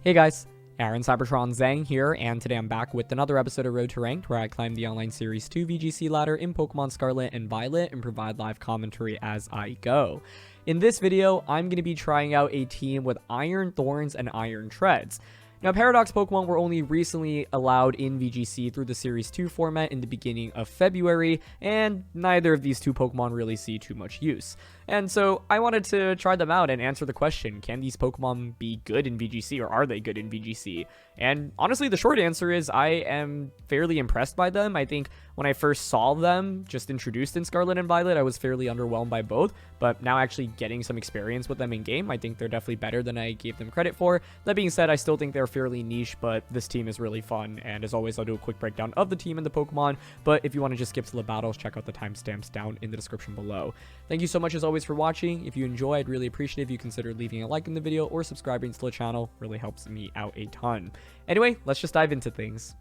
Hey guys, Aaron Cybertron Zhang here, and today I'm back with another episode of Road to Ranked, where I climb the online Series 2 VGC ladder in Pokemon Scarlet and Violet and provide live commentary as I go. In this video, I'm going to be trying out a team with Iron, Thorns, and Iron Treads. Now, Paradox Pokemon were only recently allowed in VGC through the Series 2 format in the beginning of February, and neither of these two Pokemon really see too much use. And so I wanted to try them out and answer the question, can these Pokemon be good in VGC, or are they good in VGC? And honestly, the short answer is I am fairly impressed by them. I think when I first saw them just introduced in Scarlet and Violet, I was fairly underwhelmed by both, but now actually getting some experience with them in game, I think they're definitely better than I gave them credit for. That being said, I still think they're fairly niche, but this team is really fun, and as always, I'll do a quick breakdown of the team and the Pokemon, but if you want to just skip to the battles, check out the timestamps down in the description below. Thank you so much as always for watching. If you enjoy, I'd really appreciate if you consider leaving a like in the video or subscribing to the channel. Really helps me out a ton. Anyway, let's just dive into things.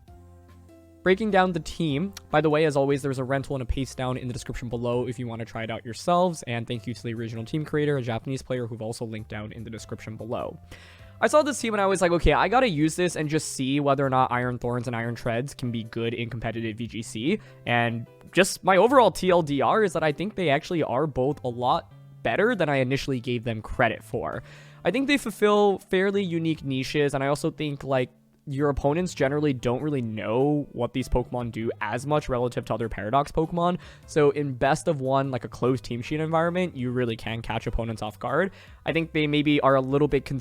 Breaking down the team, by the way, as always, there's a rental and a paste down in the description below if you want to try it out yourselves, and thank you to the original team creator, a Japanese player who've also linked down in the description below. I saw this team and I was like, okay, I gotta use this and just see whether or not Iron Thorns and Iron Treads can be good in competitive VGC, and just my overall TLDR is that I think they actually are both a lot better than I initially gave them credit for. I think they fulfill fairly unique niches, and I also think, like, your opponents generally don't really know what these Pokemon do as much relative to other Paradox Pokemon. So in best of one, like a closed team sheet environment, you really can catch opponents off guard. I think they maybe are a little bit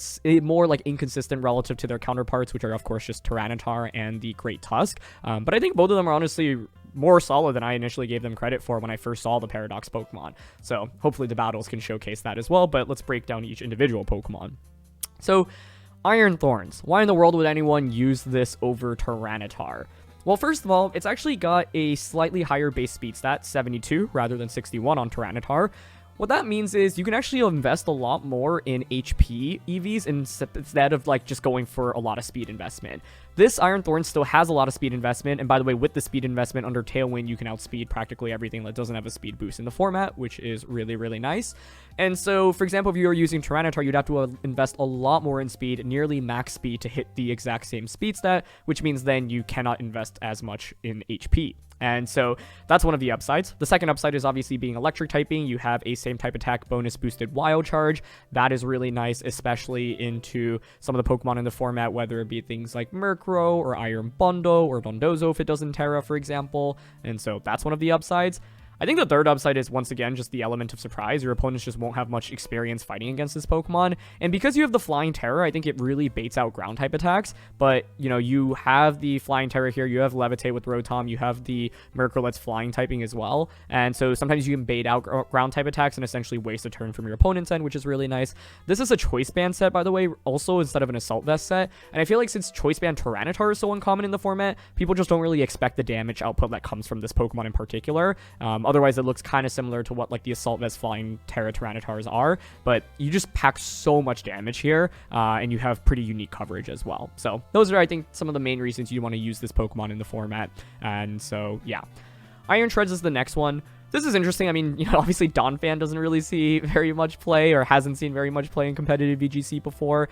more like inconsistent relative to their counterparts, which are of course just Tyranitar and the Great Tusk. But I think both of them are honestly more solid than I initially gave them credit for when I first saw the Paradox Pokemon. So hopefully the battles can showcase that as well, but let's break down each individual Pokemon. So Iron Thorns. Why in the world would anyone use this over Tyranitar? Well, first of all, it's actually got a slightly higher base speed stat, 72 rather than 61 on Tyranitar. What that means is you can actually invest a lot more in HP EVs instead of like just going for a lot of speed investment. This Iron Thorn still has a lot of speed investment, and by the way, with the speed investment under Tailwind, you can outspeed practically everything that doesn't have a speed boost in the format, which is really, really nice. And so, for example, if you were using Tyranitar, you'd have to invest a lot more in speed, nearly max speed to hit the exact same speed stat, which means then you cannot invest as much in HP. And so that's one of the upsides. The second upside is obviously being electric typing. You have a same type attack bonus boosted wild charge. That is really nice, especially into some of the Pokemon in the format, whether it be things like Murkrow or Iron Bundle or Dondozo if it does in Terra, for example. And so that's one of the upsides. I think the third upside is, once again, just the element of surprise. Your opponents just won't have much experience fighting against this Pokemon. And because you have the Flying Terror, I think it really baits out ground-type attacks. But, you know, you have the Flying Terror here. You have Levitate with Rotom. You have the Murkrow that's flying typing as well. And so sometimes you can bait out ground-type attacks and essentially waste a turn from your opponent's end, which is really nice. This is a Choice Band set, by the way, also instead of an Assault Vest set. And I feel like since Choice Band Tyranitar is so uncommon in the format, people just don't really expect the damage output that comes from this Pokemon in particular. Otherwise, it looks kind of similar to what like the Assault Vest Flying Terra Tyranitars are, but you just pack so much damage here, and you have pretty unique coverage as well. So those are, I think, some of the main reasons you want to use this Pokemon in the format. And so, yeah. Iron Treads is the next one. This is interesting. I mean, you know, obviously Donphan doesn't really see very much play, or hasn't seen very much play in competitive VGC before.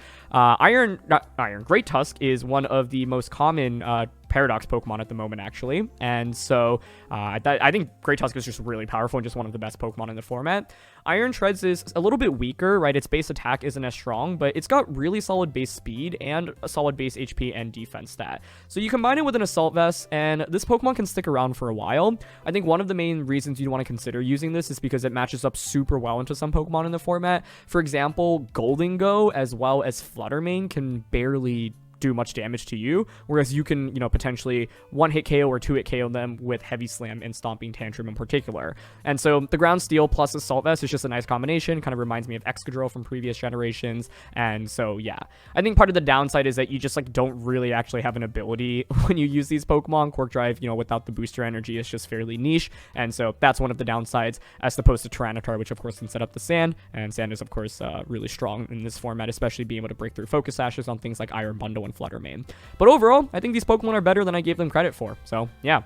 Great Tusk is one of the most common Paradox Pokemon at the moment, actually. And so I think Great Tusk is just really powerful and just one of the best Pokemon in the format. Iron Treads is a little bit weaker, right? Its base attack isn't as strong, but it's got really solid base speed and a solid base HP and defense stat. So you combine it with an Assault Vest, and this Pokemon can stick around for a while. I think one of the main reasons you want to consider using this is because it matches up super well into some Pokemon in the format. For example, Golden Go as well as Fluttermane can barely do much damage to you, whereas you can, you know, potentially one-hit KO or two-hit KO them with Heavy Slam and Stomping Tantrum in particular. And so the Ground Steel plus Assault Vest is just a nice combination, kind of reminds me of Excadrill from previous generations. And so, yeah, I think part of the downside is that you just, like, don't really actually have an ability when you use these Pokemon. Quark Drive, you know, without the booster energy is just fairly niche, and so that's one of the downsides, as opposed to Tyranitar, which of course can set up the Sand, and Sand is of course really strong in this format, especially being able to break through Focus Sashes on things like Iron Bundle and Fluttermane. But overall, I think these Pokemon are better than I gave them credit for. So, yeah.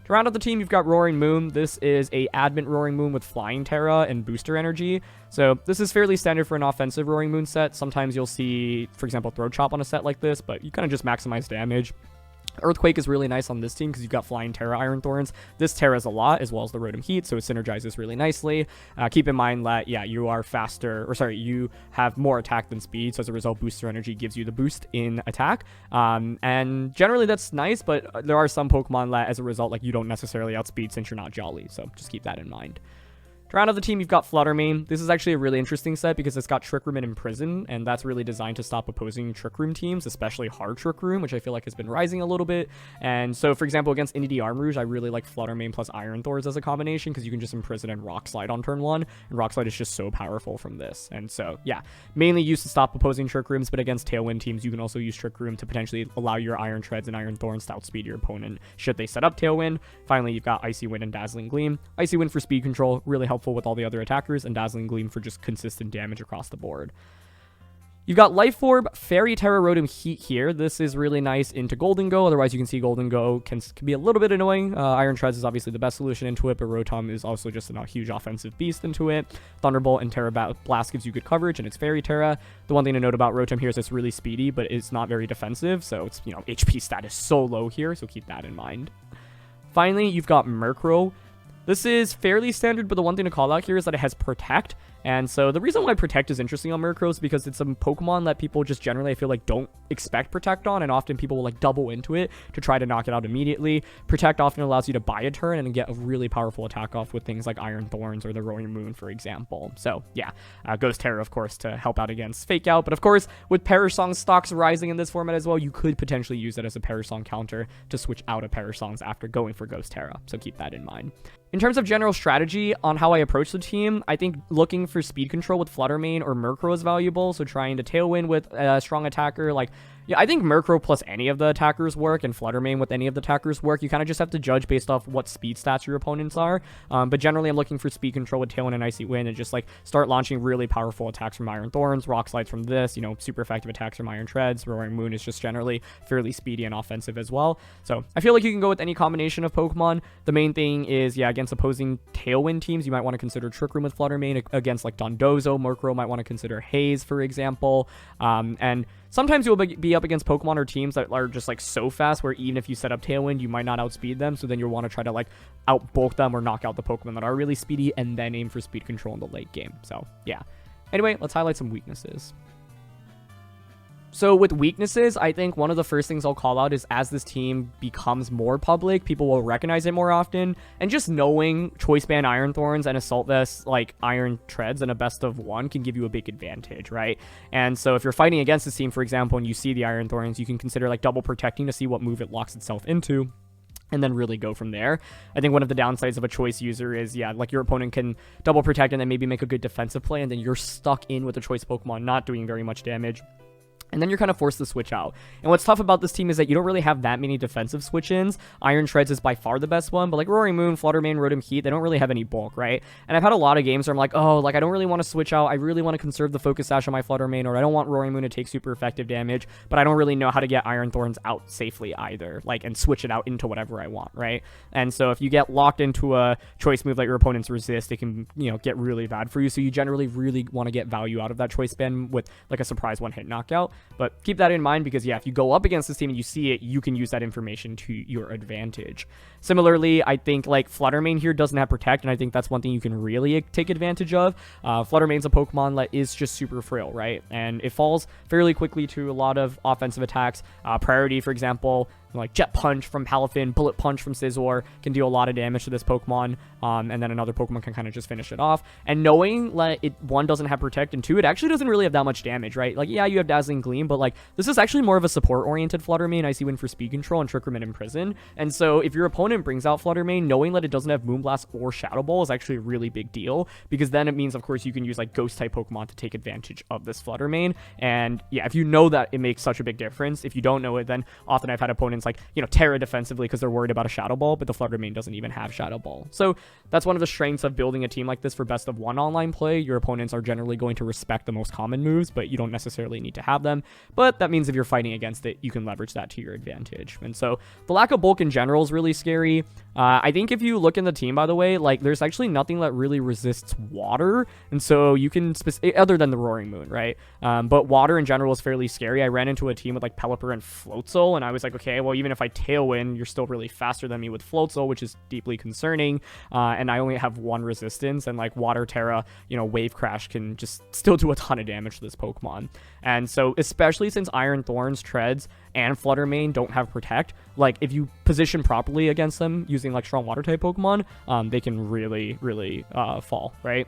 To round out the team, you've got Roaring Moon. This is a Advent Roaring Moon with Flying Terra and Booster Energy. So this is fairly standard for an offensive Roaring Moon set. Sometimes you'll see, for example, Throat Chop on a set like this, but you kind of just maximize damage. Earthquake is really nice on this team because you've got Flying Terra Iron Thorns. This Terra's a lot, as well as the Rotom Heat, so it synergizes really nicely. Keep in mind that, yeah, you are faster, or sorry, you have more attack than speed, so as a result, Booster Energy gives you the boost in attack. And generally that's nice, but there are some Pokemon that, as a result, like, you don't necessarily outspeed since you're not Jolly, so just keep that in mind. To round out the team, you've got Fluttermane. This is actually a really interesting set because it's got Trick Room and Imprison, and that's really designed to stop opposing Trick Room teams, especially hard Trick Room, which I feel like has been rising a little bit. And so, for example, against Indy Armrouge, I really like Fluttermane plus Iron Thorns as a combination because you can just Imprison and Rock Slide on turn 1, and Rock Slide is just so powerful from this. And so, yeah, mainly used to stop opposing Trick Rooms, but against Tailwind teams, you can also use Trick Room to potentially allow your Iron Treads and Iron Thorns to outspeed your opponent should they set up Tailwind. Finally, you've got Icy Wind and Dazzling Gleam. Icy Wind for speed control, really helpful with all the other attacks, and Dazzling Gleam for just consistent damage across the board. You've got Life Orb, Fairy Terra Rotom Heat here. This is really nice into Golden Go. Otherwise, you can see Golden Go can be a little bit annoying. Iron Treads is obviously the best solution into it, but Rotom is also just a huge offensive beast into it. Thunderbolt and Terra Blast gives you good coverage, and it's Fairy Terra. The one thing to note about Rotom here is it's really speedy, but it's not very defensive, so it's, HP stat is so low here, so keep that in mind. Finally, you've got Murkrow. This is fairly standard, but the one thing to call out here is that it has Protect. And so the reason why Protect is interesting on Murkrow is because it's a Pokemon that people just generally, I feel like, don't expect Protect on, and often people will like double into it to try to knock it out immediately. Protect often allows you to buy a turn and get a really powerful attack off with things like Iron Thorns or the Roaring Moon, for example. So yeah, Ghost Terra, of course, to help out against Fake Out. But of course, with Parasong stocks rising in this format as well, you could potentially use it as a Parasong counter to switch out of Parasongs after going for Ghost Terra. So keep that in mind. In terms of general strategy on how I approach the team, I think looking for speed control with Fluttermane or Murkrow is valuable. So trying to Tailwind with a strong attacker, like, yeah, I think Murkrow plus any of the attackers work, and Fluttermane with any of the attackers work. You kind of just have to judge based off what speed stats your opponents are. But generally, I'm looking for speed control with Tailwind and Icy Wind, and just like start launching really powerful attacks from Iron Thorns, Rock Slides from this, super effective attacks from Iron Treads. Roaring Moon is just generally fairly speedy and offensive as well. So I feel like you can go with any combination of Pokemon. The main thing is, yeah, against opposing Tailwind teams, you might want to consider Trick Room with Fluttermane. Against like Dondozo, Murkrow might want to consider Haze, for example. And sometimes you'll be up against Pokemon or teams that are just like so fast where even if you set up Tailwind, you might not outspeed them. So then you'll want to try to like outbulk them or knock out the Pokemon that are really speedy and then aim for speed control in the late game. So yeah. Anyway, let's highlight some weaknesses. So with weaknesses, I think one of the first things I'll call out is as this team becomes more public, people will recognize it more often. And just knowing Choice Band Iron Thorns and Assault Vest like Iron Treads and a best of one can give you a big advantage, right? And so if you're fighting against this team, for example, and you see the Iron Thorns, you can consider like double protecting to see what move it locks itself into, and then really go from there. I think one of the downsides of a choice user is, yeah, like your opponent can double protect and then maybe make a good defensive play, and then you're stuck in with a choice Pokemon not doing very much damage. And then you're kind of forced to switch out. And what's tough about this team is that you don't really have that many defensive switch-ins. Iron Treads is by far the best one, but like Roaring Moon, Fluttermane, Rotom Heat, they don't really have any bulk, right? And I've had a lot of games where I'm like, oh, like I don't really want to switch out. I really want to conserve the Focus Sash on my Fluttermane, or I don't want Roaring Moon to take super effective damage, but I don't really know how to get Iron Thorns out safely either, like, and switch it out into whatever I want, right? And so if you get locked into a choice move that your opponents resist, it can, get really bad for you. So you generally really want to get value out of that choice band with like a surprise one-hit knockout. But keep that in mind because, yeah, if you go up against this team and you see it, you can use that information to your advantage. Similarly, I think like Fluttermane here doesn't have Protect, and I think that's one thing you can really take advantage of. Fluttermane's a Pokemon that is just super frail, right? And it falls fairly quickly to a lot of offensive attacks. Priority, for example, like Jet Punch from Palafin, Bullet Punch from Scizor can do a lot of damage to this Pokemon, and then another Pokemon can kind of just finish it off. And knowing that it, one, doesn't have Protect, and two, it actually doesn't really have that much damage, right? Like, yeah, you have Dazzling Gleam, but like, this is actually more of a support-oriented Fluttermane, Icy Wind for speed control, and Trick Room and Imprison. And so if your opponent brings out Fluttermane, knowing that it doesn't have Moonblast or Shadow Ball is actually a really big deal, because then it means, of course, you can use like Ghost-type Pokemon to take advantage of this Fluttermane. And yeah, if you know that, it makes such a big difference. If you don't know it, then often I've had opponents like, Terra defensively because they're worried about a Shadow Ball, but the Fluttermane doesn't even have Shadow Ball. So that's one of the strengths of building a team like this for best of one online play. Your opponents are generally going to respect the most common moves, but you don't necessarily need to have them. them, but that means if you're fighting against it, you can leverage that to your advantage. And so the lack of bulk in general is really scary. I think if you look in the team, by the way, like there's actually nothing that really resists water, and so you can other than the Roaring Moon, right? But water in general is fairly scary. I ran into a team with like Pelipper and Floatzel, and I was like, okay, well, even if I Tailwind, you're still really faster than me with Floatzel, which is deeply concerning. And I only have 1 resistance, and like Water Terra, you know, Wave Crash can just still do a ton of damage to this Pokemon. And so especially since Iron Thorns, Treads, and Flutter Mane don't have Protect, like if you position properly against them using like strong water type Pokemon, they can really fall, right?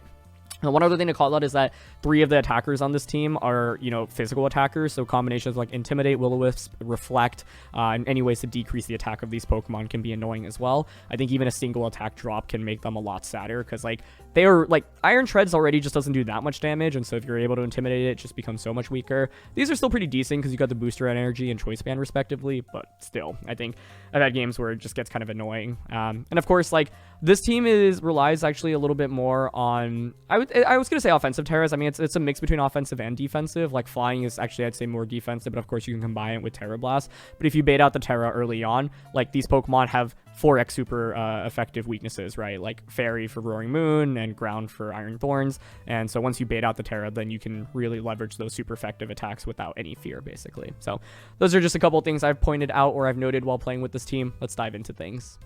And one other thing to call out is that 3 of the attackers on this team are, you know, physical attackers. So combinations like Intimidate, Will-O-Wisp, Reflect, and any ways to decrease the attack of these Pokemon can be annoying as well. I think even a single attack drop can make them a lot sadder because, like, they are, like, Iron Treads already just doesn't do that much damage. And so if you're able to Intimidate it, it just becomes so much weaker. These are still pretty decent because you got the Booster Energy and Choice Band respectively. But still, I think I've had games where it just gets kind of annoying. And of course, like, this team relies actually a little bit more on, I was going to say offensive Terras. I mean, it's a mix between offensive and defensive. Like, flying is actually, I'd say, more defensive, but of course you can combine it with Terra Blast. But if you bait out the Terra early on, like, these Pokemon have 4x super effective weaknesses, right? Like Fairy for Roaring Moon and Ground for Iron Thorns. And so once you bait out the Terra, then you can really leverage those super effective attacks without any fear, basically. So those are just a couple things I've pointed out or I've noted while playing with this team. Let's dive into things.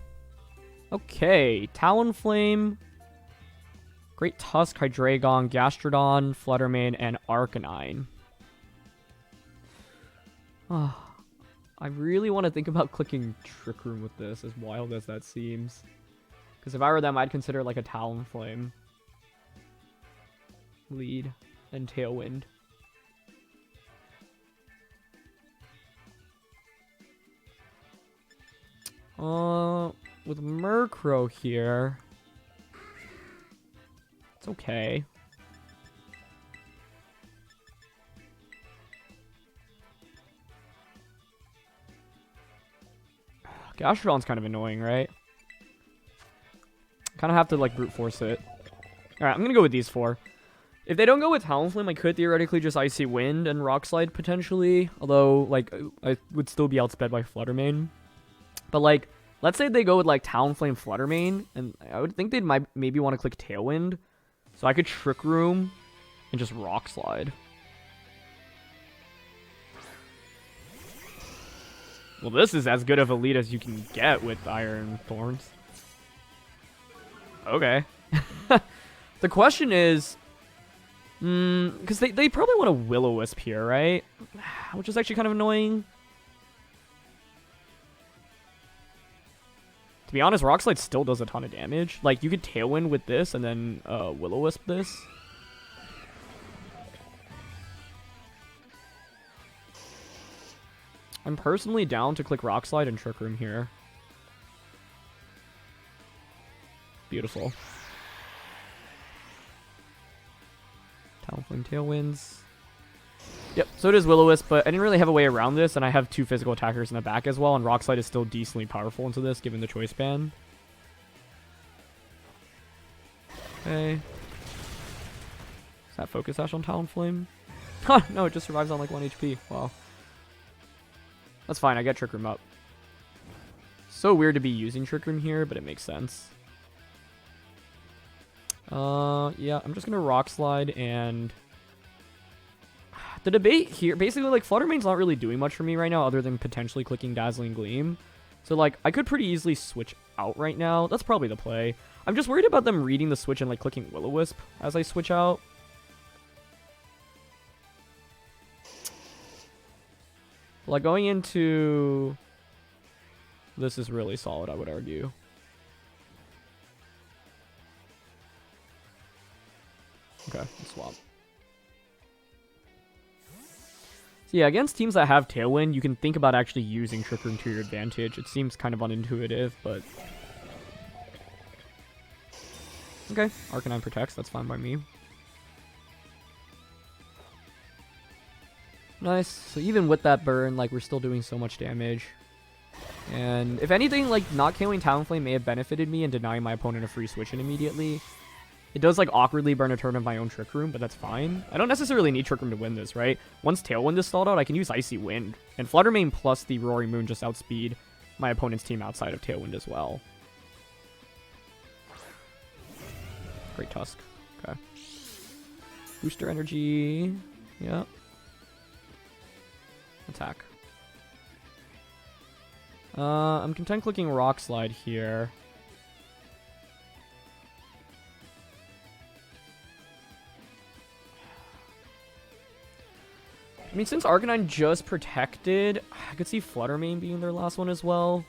Okay, Talonflame, Great Tusk, Hydreigon, Gastrodon, Flutter Mane, and Arcanine. I really want to think about clicking Trick Room with this, as wild as that seems. Because if I were them, I'd consider like a Talonflame lead and Tailwind. With Murkrow here, it's okay. Gastrodon's kind of annoying, right? Kind of have to like brute force it. Alright, I'm gonna go with these 4. If they don't go with Talonflame, I could theoretically just Icy Wind and Rock Slide potentially. Although, like, I would still be outsped by Flutter Mane. But, like, let's say they go with, like, Talonflame Flutter Mane, and I would think they'd maybe want to click Tailwind. So I could Trick Room and just Rock Slide. Well, this is as good of a lead as you can get with Iron Thorns. Okay. The question is, because they probably want a Will-O-Wisp here, right? Which is actually kind of annoying. To be honest, Rock Slide still does a ton of damage. Like, you could Tailwind with this and then Will-O-Wisp this. I'm personally down to click Rock Slide and Trick Room here. Beautiful. Talonflame Tailwinds. Yep, so it is Will-O-Wisp, but I didn't really have a way around this, and I have 2 physical attackers in the back as well, and Rock Slide is still decently powerful into this, given the choice band. Okay. Is that Focus Sash on Talonflame? Huh, no, it just survives on like 1 HP. Wow. That's fine, I get Trick Room up. So weird to be using Trick Room here, but it makes sense. Yeah, I'm just gonna Rock Slide, and the debate here, basically, like, Flutter Mane's not really doing much for me right now, other than potentially clicking Dazzling Gleam. So, like, I could pretty easily switch out right now. That's probably the play. I'm just worried about them reading the switch and, like, clicking Will-O-Wisp as I switch out. Like, going into this is really solid, I would argue. Okay, let's swap. So yeah, against teams that have Tailwind, you can think about actually using Trick Room to your advantage. It seems kind of unintuitive, but okay, Arcanine protects, that's fine by me. Nice. So even with that burn, like, we're still doing so much damage. And if anything, like, not killing Talonflame may have benefited me in denying my opponent a free switch in immediately. It does, like, awkwardly burn a turn of my own Trick Room, but that's fine. I don't necessarily need Trick Room to win this, right? Once Tailwind is stalled out, I can use Icy Wind. And Flutter Mane plus the Roaring Moon just outspeed my opponent's team outside of Tailwind as well. Great Tusk. Okay. Booster Energy. Yep. Attack. I'm content clicking Rock Slide here. I mean, since Arcanine just protected, I could see Flutter Mane being their last one as well.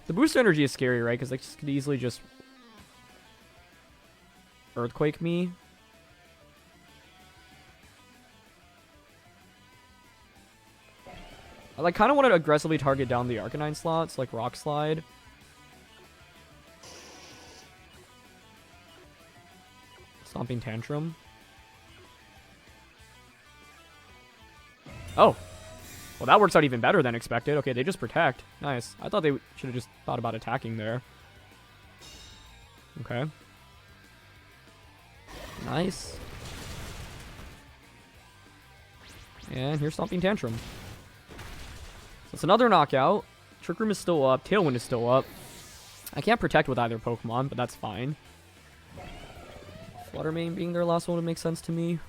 The booster energy is scary, right? Because they could easily just Earthquake me. I like kind of want to aggressively target down the Arcanine slots, like Rock Slide. Stomping Tantrum. Oh. Well, that works out even better than expected. Okay, they just protect. Nice. I thought they should have just thought about attacking there. Okay. Nice. And here's Stomping Tantrum. So it's another knockout. Trick Room is still up. Tailwind is still up. I can't protect with either Pokemon, but that's fine. Flutter Mane being their last one would make sense to me.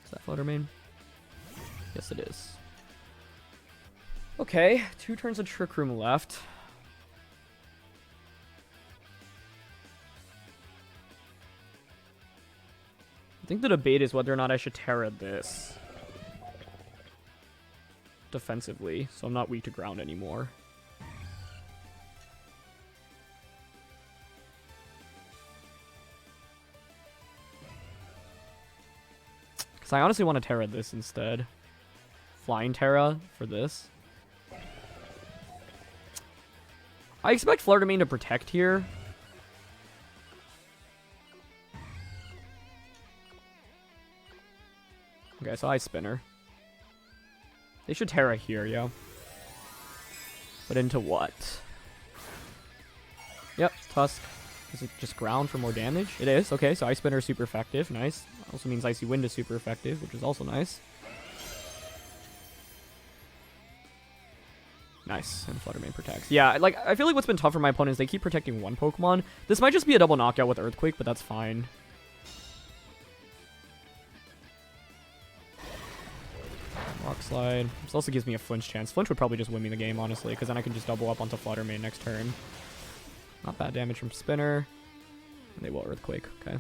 Is that Flutter Mane? Yes, it is. Okay, 2 turns of Trick Room left. I think the debate is whether or not I should Terra this defensively, so I'm not weak to ground anymore. Because I honestly want to Terra this instead. Flying Terra for this. I expect Flutter Mane to protect here. Okay, so Ice Spinner. They should Terra here, yo. But into what? Yep, Tusk. Is it just ground for more damage? It is. Okay, so Ice Spinner is super effective. Nice. Also means Icy Wind is super effective, which is also nice. Nice. And Flutter Mane protects. Yeah, like, I feel like what's been tough for my opponents, they keep protecting one Pokemon. This might just be a double knockout with Earthquake, but that's fine. Rock Slide. This also gives me a flinch chance. Flinch would probably just win me the game, honestly, because then I can just double up onto Flutter Mane next turn. Not bad damage from Spinner. And they will Earthquake. Okay.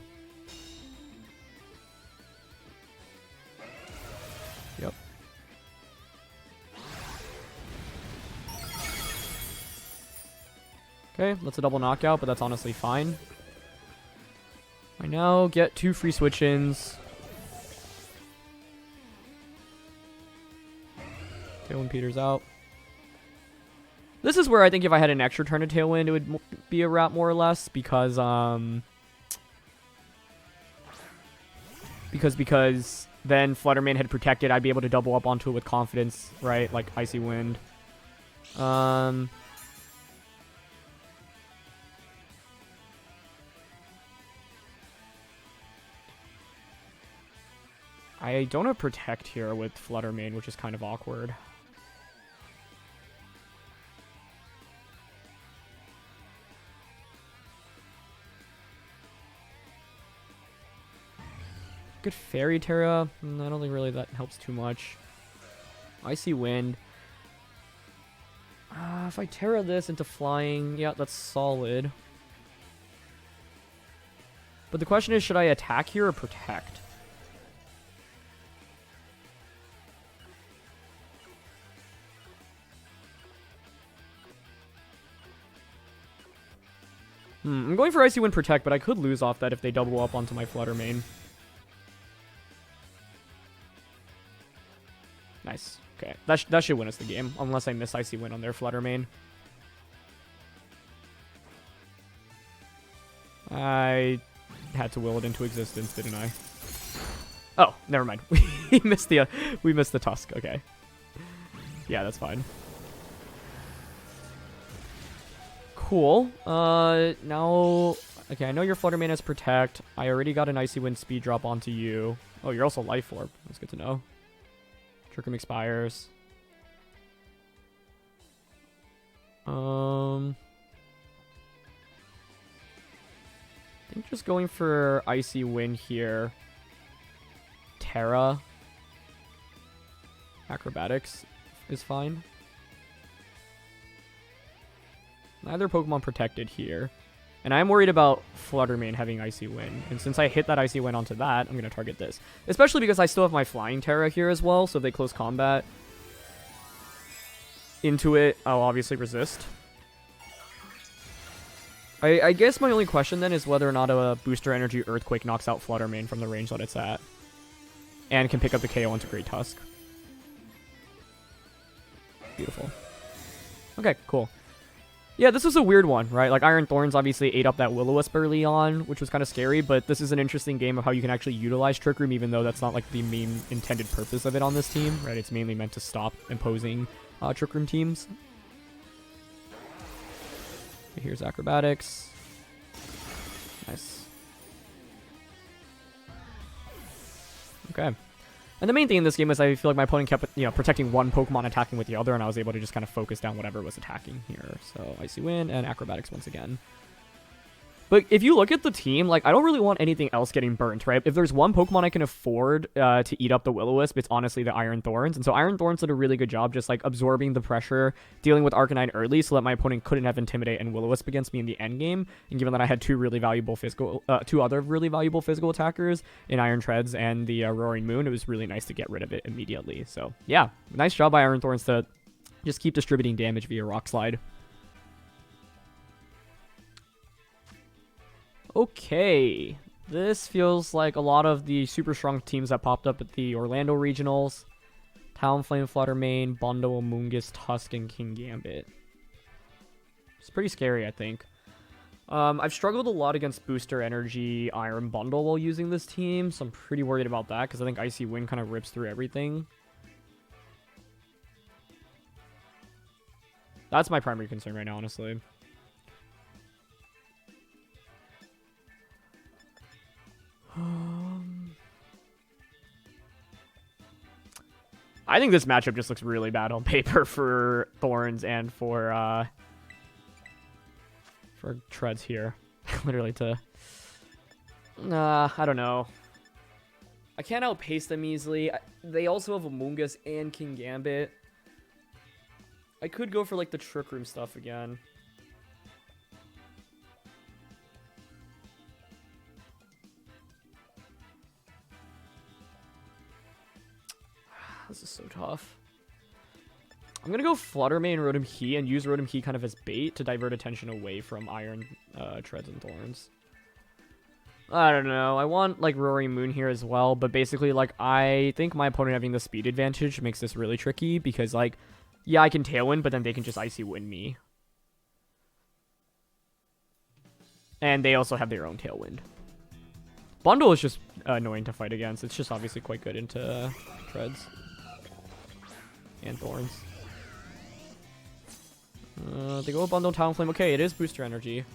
Yep. Okay, that's a double knockout, but that's honestly fine. I now get 2 free switch-ins. Tailwind peters out. This is where I think if I had an extra turn of Tailwind, it would be a wrap more or less, because then Flutter Mane had protected, I'd be able to double up onto it with confidence, right? Like Icy Wind. I don't have Protect here with Flutter Mane, which is kind of awkward. Good Fairy Terra. I don't think really that helps too much. Icy Wind. If I Terra this into flying, yeah, that's solid. But the question is, should I attack here or protect? I'm going for Icy Wind Protect, but I could lose off that if they double up onto my Flutter Mane. Nice. Okay. That should win us the game, unless I miss Icy Wind on their Flutter Mane. I had to will it into existence, didn't I? Oh, never mind. We missed the Tusk. Okay. Yeah, that's fine. Cool. Now... Okay, I know your Flutter Mane has Protect. I already got an Icy Wind speed drop onto you. Oh, you're also Life Orb. That's good to know. Trick Room expires. I think just going for Icy Wind here. Terra. Acrobatics is fine. Neither Pokemon protected here. And I'm worried about Flutter Mane having Icy Wind. And since I hit that Icy Wind onto that, I'm going to target this. Especially because I still have my Flying Terra here as well. So if they close combat into it, I'll obviously resist. I guess my only question then is whether or not a Booster Energy Earthquake knocks out Flutter Mane from the range that it's at. And can pick up the KO onto Great Tusk. Beautiful. Okay, cool. Yeah, this was a weird one, right? Like, Iron Thorns obviously ate up that Will-O-Wisp early on, which was kind of scary, but this is an interesting game of how you can actually utilize Trick Room, even though that's not, like, the main intended purpose of it on this team, right? It's mainly meant to stop imposing Trick Room teams. Okay, here's Acrobatics. Nice. Okay. And the main thing in this game is I feel like my opponent kept, protecting one Pokemon, attacking with the other, and I was able to just kind of focus down whatever was attacking here. So Icy Wind and Acrobatics once again. But if you look at the team, like, I don't really want anything else getting burnt, right? If there's one Pokemon I can afford to eat up the Will-O-Wisp, it's honestly the Iron Thorns. And so Iron Thorns did a really good job just, like, absorbing the pressure, dealing with Arcanine early so that my opponent couldn't have Intimidate and Will-O-Wisp against me in the end game. And given that I had two other really valuable physical attackers in Iron Treads and the Roaring Moon, it was really nice to get rid of it immediately. So, yeah, nice job by Iron Thorns to just keep distributing damage via Rock Slide. Okay, this feels like a lot of the super strong teams that popped up at the Orlando Regionals. Talonflame, Flutter Mane, Bondo, Amoonguss, Tusk, and Kingambit. It's pretty scary, I think. I've struggled a lot against Booster Energy Iron Bundle while using this team, so I'm pretty worried about that because I think Icy Wind kind of rips through everything. That's my primary concern right now, honestly. I think this matchup just looks really bad on paper for Thorns and for Treads here. Literally to... I don't know. I can't outpace them easily. They also have Amoonguss and Kingambit. I could go for, like, the Trick Room stuff again. This is so tough. I'm going to go Flutter Mane, Rotom Key, and use Rotom Key kind of as bait to divert attention away from Iron Treads and Thorns. I don't know. I want, like, Roaring Moon here as well, but basically, like, I think my opponent having the speed advantage makes this really tricky because, like, yeah, I can Tailwind, but then they can just Icy Wind me. And they also have their own Tailwind. Bundle is just annoying to fight against. It's just obviously quite good into Treads. And Thorns. They go Bundle, Talonflame. Okay, it is Booster Energy.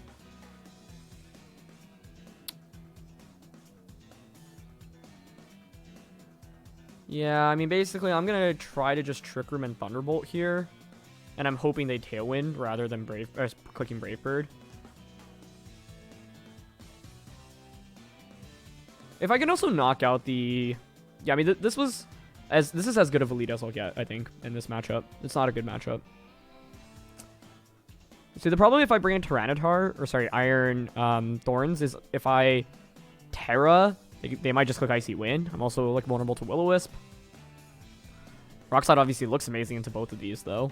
Yeah, I mean, basically, I'm going to try to just Trick Room and Thunderbolt here. And I'm hoping they Tailwind rather than clicking Brave Bird. If I can also knock out the... Yeah, I mean, this is as good of a lead as I'll get, I think, in this matchup. It's not a good matchup. See, the problem if I bring in Tyranitar, or sorry, Iron Thorns, is if I Terra, they might just click Icy Wind. I'm also, like, vulnerable to Will-O-Wisp. Rock Slide obviously looks amazing into both of these, though.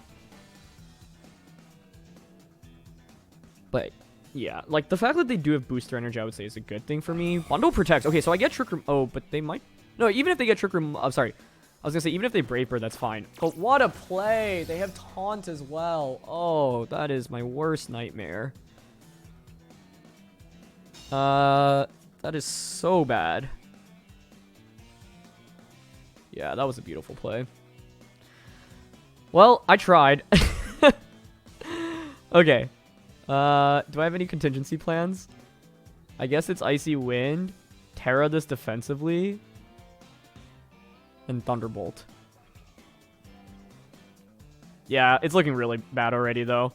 But... yeah, like, the fact that they do have Booster Energy, I would say, is a good thing for me. Bundle protects. Okay, so I get Trick Room. Oh, but they might... no, even if they get Trick Room... I'm sorry. I was going to say, even if they Brave Bird, that's fine. But what a play! They have Taunt as well. Oh, that is my worst nightmare. That is so bad. Yeah, that was a beautiful play. Well, I tried. Okay. Do I have any contingency plans? I guess it's Icy Wind, Terra this defensively, and Thunderbolt. Yeah, it's looking really bad already, though.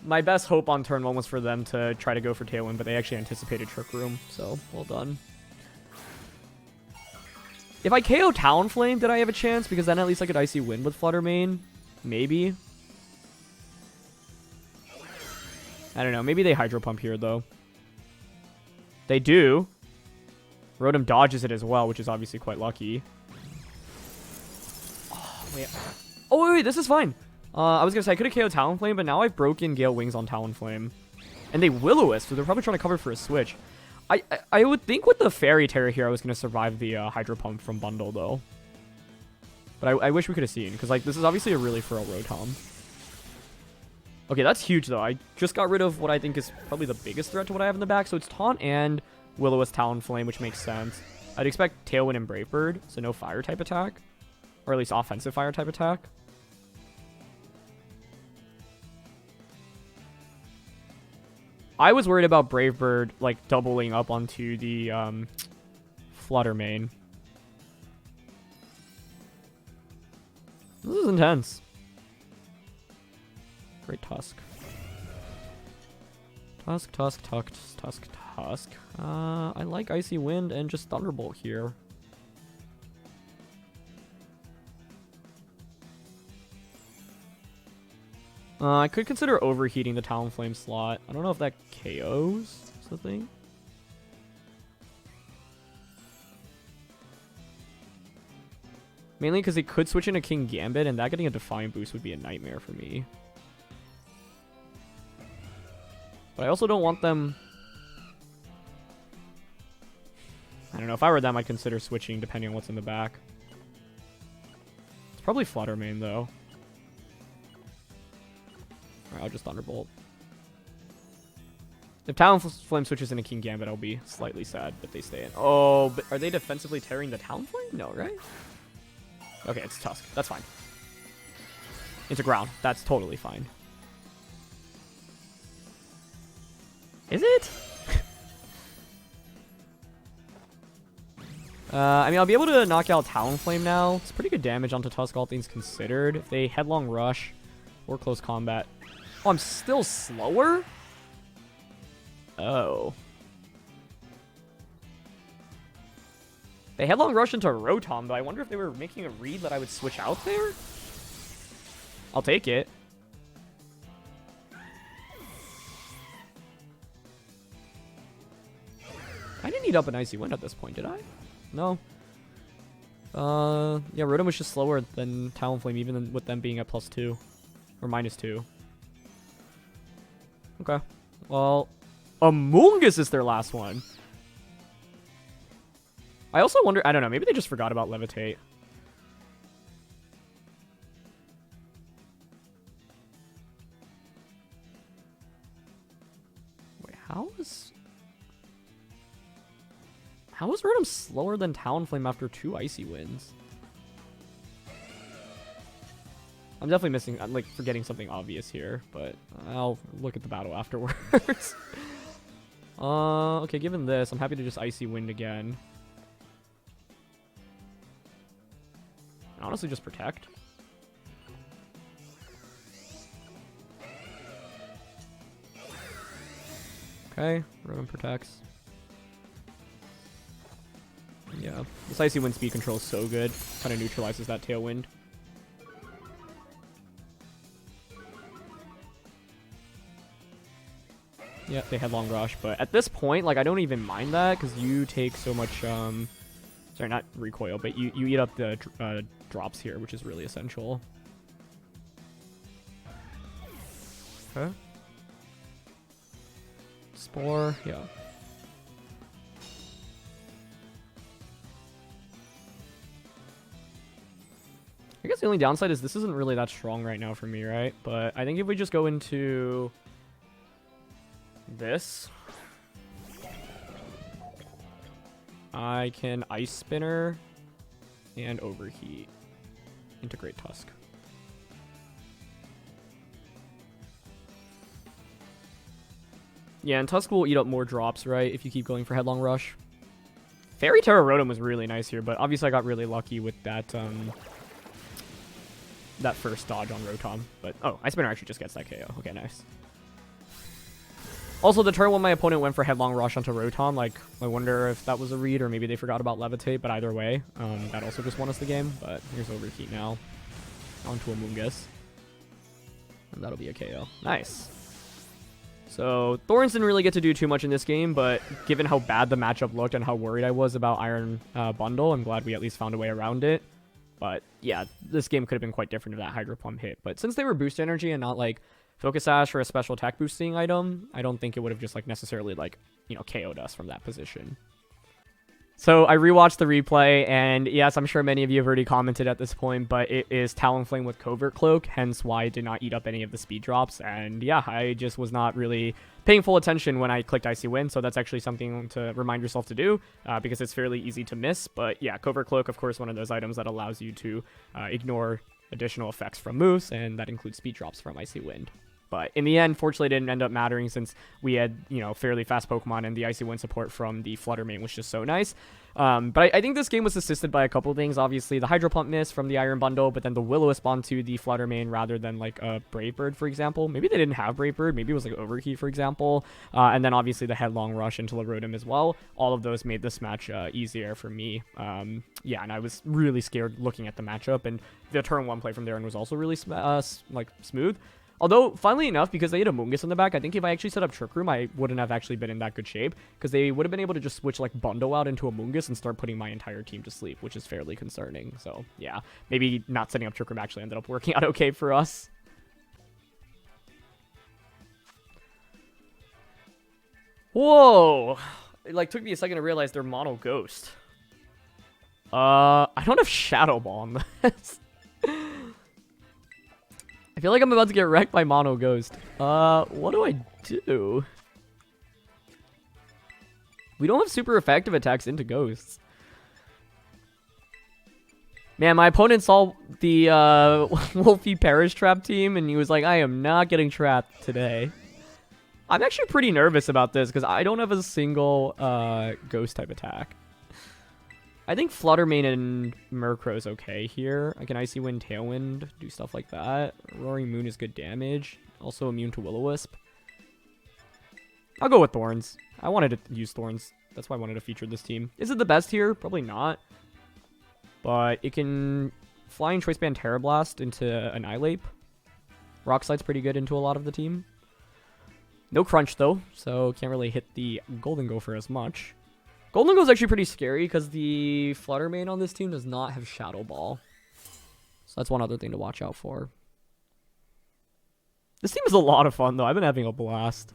My best hope on turn 1 was for them to try to go for Tailwind, but they actually anticipated Trick Room, so well done. If I KO Talonflame, did I have a chance? Because then at least I could Icy Wind with Flutter Mane. Maybe. I don't know. Maybe they Hydro Pump here, though. They do. Rotom dodges it as well, which is obviously quite lucky. Oh, wait. Oh, wait, this is fine. I was going to say, I could have KO'd Talonflame, but now I've broken Gale Wings on Talonflame. And they Will-O-Wisp, so they're probably trying to cover for a switch. I would think with the Fairy Terror here, I was going to survive the Hydro Pump from Bundle, though. But I wish we could have seen, because like this is obviously a really feral Rotom. Okay, that's huge, though. I just got rid of what I think is probably the biggest threat to what I have in the back. So it's Taunt and Will-O-Wisp Talonflame, which makes sense. I'd expect Tailwind and Brave Bird, so no Fire-type attack. Or at least offensive Fire-type attack. I was worried about Brave Bird, like, doubling up onto the Flutter Mane. This is intense. Great Tusk. Tusk. I like Icy Wind and just Thunderbolt here. I could consider overheating the Talonflame slot. I don't know if that KOs something. Mainly because it could switch into King Gambit, and that getting a Defiant boost would be a nightmare for me. But I also don't want them... I don't know. If I were them, I'd consider switching depending on what's in the back. It's probably Flutter Mane, though. Alright, I'll just Thunderbolt. If Talonflame switches into King Gambit, I'll be slightly sad if they stay in. Oh, but are they defensively tearing the Talonflame? No, right? Okay, it's Tusk. That's fine. Into ground. That's totally fine. Is it? I mean, I'll be able to knock out Talonflame now. It's pretty good damage onto Tusk, all things considered. If they Headlong Rush or Close Combat. Oh, I'm still slower? Oh. They Headlong Rush into Rotom, though. I wonder if they were making a read that I would switch out there? I'll take it. I didn't need up an Icy Wind at this point, did I? No. Yeah, Rotom was just slower than Talonflame, even with them being at +2. Or -2. Okay. Well, Amoonguss is their last one. I also wonder, I don't know, maybe they just forgot about Levitate. Wait, how is Rotom slower than Talonflame after 2 Icy Winds? I'm definitely missing, I'm like forgetting something obvious here, but I'll look at the battle afterwards. Okay, given this, I'm happy to just Icy Wind again. Honestly, just protect. Okay, Rotom protects. Yeah, this Icy Wind speed control is so good. Kind of neutralizes that Tailwind. Yeah, they Headlong Rush, but at this point, like, I don't even mind that, because you take so much, sorry, not recoil, but you eat up the drops here, which is really essential. Okay. Spore, yeah. I guess the only downside is this isn't really that strong right now for me, right? But I think if we just go into this, I can Ice Spinner and Overheat into Great Tusk. Yeah, and Tusk will eat up more drops, right, if you keep going for Headlong Rush. Fairy Terra Rotom was really nice here, but obviously I got really lucky with that that first dodge on Rotom. But, oh, Ice Spinner actually just gets that KO. Okay, nice. Also, the turn when my opponent went for Headlong Rush onto Rotom, like, I wonder if that was a read or maybe they forgot about Levitate, but either way, that also just won us the game. But here's Overheat now. Onto a Moongus. And that'll be a KO. Nice. So, Thorns didn't really get to do too much in this game, but given how bad the matchup looked and how worried I was about Iron Bundle, I'm glad we at least found a way around it. But, yeah, this game could have been quite different if that Hydro Plum hit. But since they were Boost Energy and not, like, Focus Sash or a special attack boosting item, I don't think it would have just, like, necessarily, like, you know, KO'd us from that position. So I rewatched the replay, and yes, I'm sure many of you have already commented at this point, but it is Talonflame with Covert Cloak, hence why it did not eat up any of the speed drops. And yeah, I just was not really paying full attention when I clicked Icy Wind, so that's actually something to remind yourself to do, because it's fairly easy to miss. But yeah, Covert Cloak, of course, one of those items that allows you to ignore additional effects from moves, and that includes speed drops from Icy Wind. But in the end, fortunately, it didn't end up mattering since we had, you know, fairly fast Pokemon, and the Icy Wind support from the Flutter Mane was just so nice. But I think this game was assisted by a couple things. Obviously, the Hydro Pump miss from the Iron Bundle, but then the Will-O-Wisp onto the Flutter Mane rather than, like, a Brave Bird, for example. Maybe they didn't have Brave Bird. Maybe it was, like, Overheat, for example. And then, obviously, the Headlong Rush into Rotom as well. All of those made this match easier for me. Yeah, and I was really scared looking at the matchup, and the turn 1 play from there was also really, smooth. Although, funnily enough, because they had a Moongus in the back, I think if I actually set up Trick Room, I wouldn't have actually been in that good shape, because they would have been able to just switch, like, Bundle out into a Moongus and start putting my entire team to sleep, which is fairly concerning. So, yeah, maybe not setting up Trick Room actually ended up working out okay for us. Whoa! It, like, took me a second to realize they're Mono Ghost. I don't have Shadow Ball on this. I feel like I'm about to get wrecked by Mono Ghost. What do I do? We don't have super effective attacks into Ghosts. Man, my opponent saw the Wolfie Perish Trap team, and he was like, I am not getting trapped today. I'm actually pretty nervous about this, because I don't have a single Ghost type attack. I think Flutter Mane and Murkrow's okay here. I can Icy Wind, Tailwind, do stuff like that. Roaring Moon is good damage. Also immune to Will-O-Wisp. I'll go with Thorns. I wanted to use Thorns. That's why I wanted to feature this team. Is it the best here? Probably not. But it can Flying Choice Band Terra Blast into Annihilate. Rock Slide's pretty good into a lot of the team. No Crunch though, so can't really hit the Golden Gopher as much. Golden Go is actually pretty scary because the Flutter Mane on this team does not have Shadow Ball. So that's one other thing to watch out for. This team is a lot of fun though. I've been having a blast.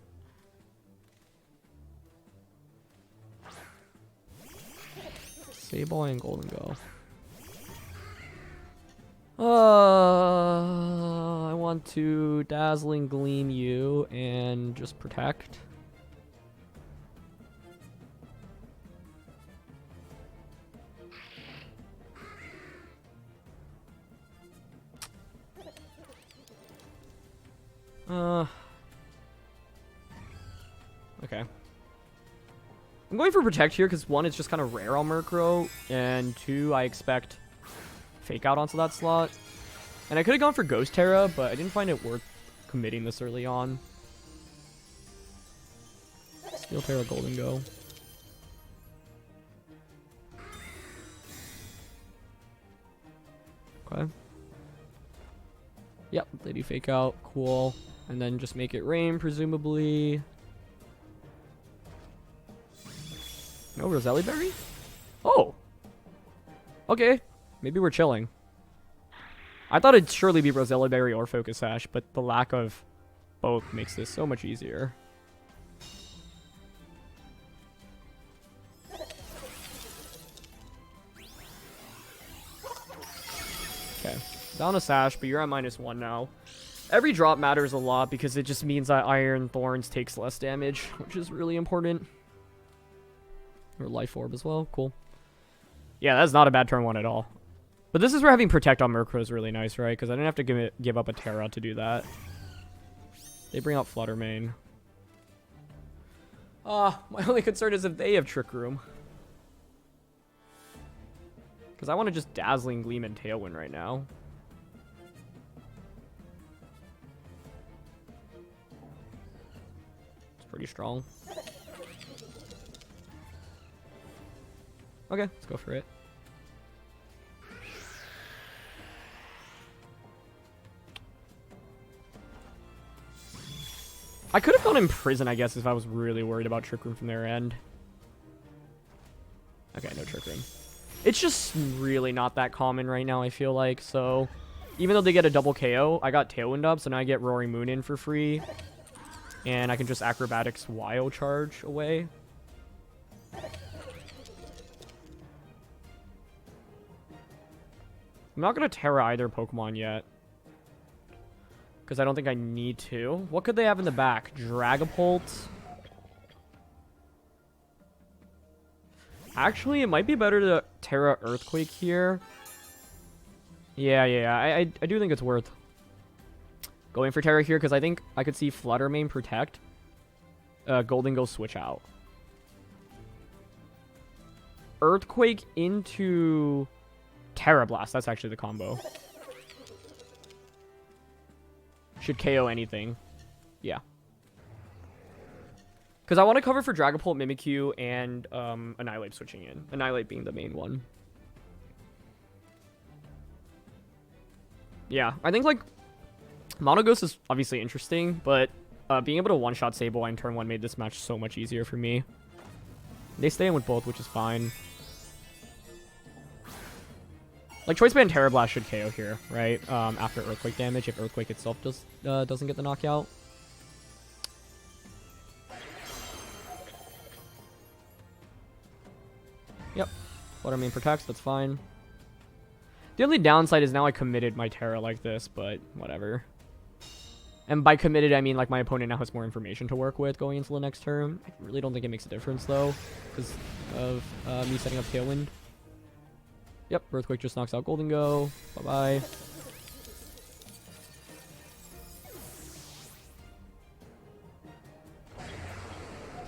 Sable and Golden Go. I want to Dazzling Gleam you and just protect. Okay. I'm going for Protect here because 1, it's just kind of rare on Murkrow, and 2, I expect Fake Out onto that slot. And I could have gone for Ghost Terra, but I didn't find it worth committing this early on. Steel Terra, Golden Go. Okay. Yep, they do Fake Out. Cool. And then just make it rain, presumably. No Roselli Berry? Oh! Okay. Maybe we're chilling. I thought it'd surely be Roselli Berry or Focus Sash, but the lack of both makes this so much easier. Okay. Down a Sash, but you're at -1 now. Every drop matters a lot because it just means that Iron Thorns takes less damage, which is really important. Or Life Orb as well. Cool. Yeah, that's not a bad turn 1 at all. But this is where having Protect on Murkrow is really nice, right? Because I didn't have to give up a Terra to do that. They bring out Flutter Mane. My only concern is if they have Trick Room. Because I want to just Dazzling Gleam and Tailwind right now. It's pretty strong. Okay, let's go for it. I could have gone Imprison, I guess, if I was really worried about Trick Room from their end. Okay, no Trick Room. It's just really not that common right now, I feel like. So, even though they get a double KO, I got Tailwind up, so now I get Roaring Moon in for free. And I can just Acrobatics Wild Charge away. I'm not going to Terra either Pokemon yet. Because I don't think I need to. What could they have in the back? Dragapult. Actually, it might be better to Terra Earthquake here. Yeah. I do think it's worth going for Terra here, because I think I could see Flutter Mane Protect. Golden Go switch out. Earthquake into Terra Blast. That's actually the combo. Should KO anything. Yeah. Because I want to cover for Dragapult, Mimikyu, and Annihilate switching in. Annihilate being the main one. Yeah, I think, like, Mono Ghost is obviously interesting, but being able to one-shot Sableye in turn 1 made this match so much easier for me. They stay in with both, which is fine. Like, Choice Band Terra Blast should KO here, right? After Earthquake damage, if Earthquake itself doesn't get the knockout. Yep. Flutter Mane protects, that's fine. The only downside is now I committed my Terra like this, but whatever. And by committed, I mean, like, my opponent now has more information to work with going into the next turn. I really don't think it makes a difference, though, because of me setting up Tailwind. Yep, Earthquake just knocks out Golden Go. Bye-bye.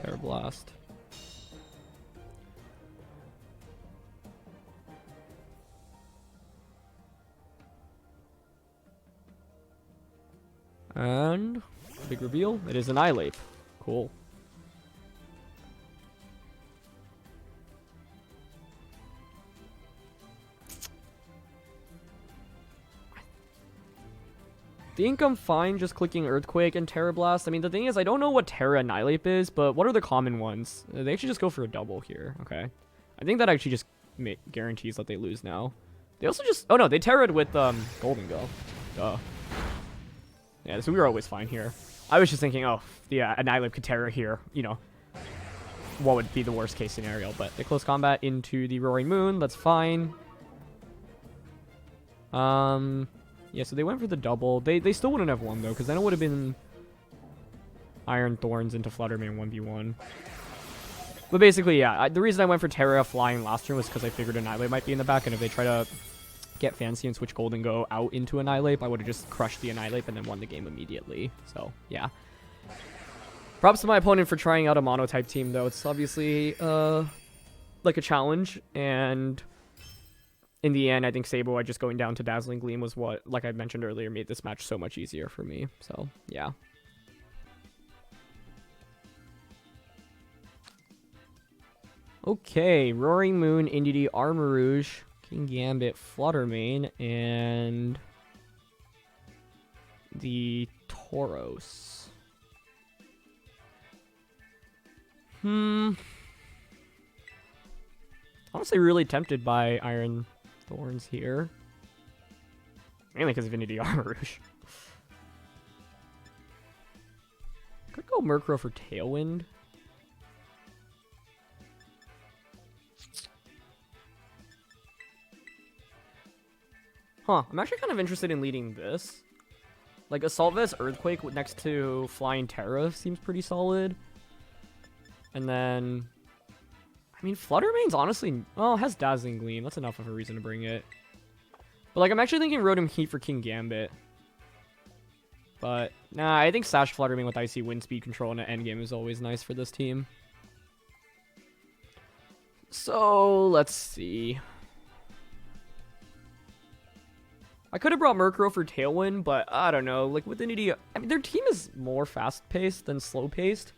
Terra Blast. And big reveal. It is Annihilate. Cool. I think I'm fine just clicking Earthquake and Terra Blast. I mean, the thing is, I don't know what Terra Annihilate is, but what are the common ones? They actually just go for a double here. Okay. I think that actually just guarantees that they lose now. They also just... Oh, no. They Terra'd with Golden Go. Duh. Yeah, so we were always fine here. I was just thinking, oh, the Annihilate could Terra here. You know, what would be the worst case scenario? But they close combat into the Roaring Moon. That's fine. Yeah, so they went for the double. They still wouldn't have won, though, because then it would have been Iron Thorns into Flutter Mane 1v1. But basically, yeah, the reason I went for Terra flying last turn was because I figured Annihilate might be in the back, and if they try to get fancy and switch Golden Go out into Annihilate, I would have just crushed the Annihilate and then won the game immediately. So, yeah. Props to my opponent for trying out a mono-type team, though. It's obviously, like a challenge, and... in the end, I think Sableye just going down to Dazzling Gleam was what, like I mentioned earlier, made this match so much easier for me. So, yeah. Okay, Roaring Moon, Indeedee, Armarouge, Kingambit, Flutter Mane, and the Tauros. Honestly, really tempted by Iron Thorns here. Mainly because of Indeedee Armarouge. Could go Murkrow for Tailwind. Huh, I'm actually kind of interested in leading this. Like, Assault Vest Earthquake next to Flying Terra seems pretty solid. And then... I mean, Flutter Mane's honestly... well, it has Dazzling Gleam. That's enough of a reason to bring it. But, like, I'm actually thinking Rotom Heat for Kingambit. But, nah, I think Sash Flutter Mane with Icy Wind Speed Control in an endgame is always nice for this team. So, let's see. I could have brought Murkrow for Tailwind, but I don't know. Like, with Indeedee, I mean, their team is more fast-paced than slow-paced.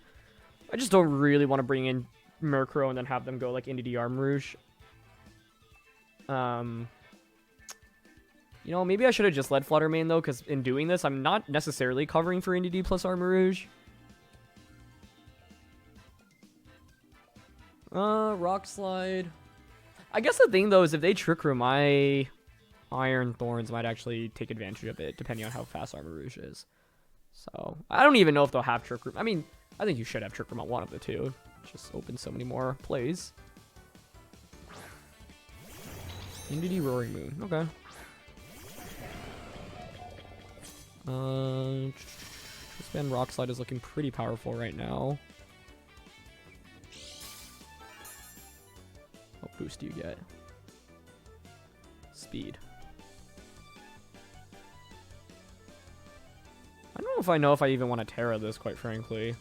I just don't really want to bring in Murkrow and then have them go, like, Indeedee Armarouge. You know, maybe I should have just led Flutter Mane, though, because in doing this, I'm not necessarily covering for Indeedee plus Armarouge. Rock Slide. I guess the thing, though, is if they Trick Room, my Iron Thorns might actually take advantage of it, depending on how fast Armarouge is. So, I don't even know if they'll have Trick Room. I mean, I think you should have Trick Room on one of the two. Just open so many more plays. Indeedee Roaring Moon. Okay. This Rock Slide is looking pretty powerful right now. What boost do you get? Speed. I don't know if I even want to Terra this, quite frankly.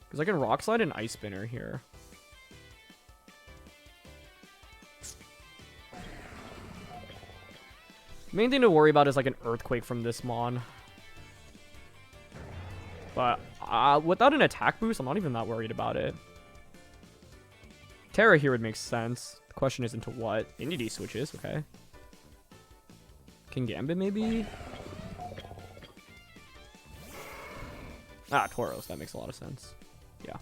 Because I can Rock Slide and Ice Spinner here. Main thing to worry about is like an Earthquake from this Mon. But without an attack boost, I'm not even that worried about it. Terra here would make sense. The question is into what? Indeedee switches, okay. King Gambit maybe? Ah, Tauros, that makes a lot of sense. Yeah.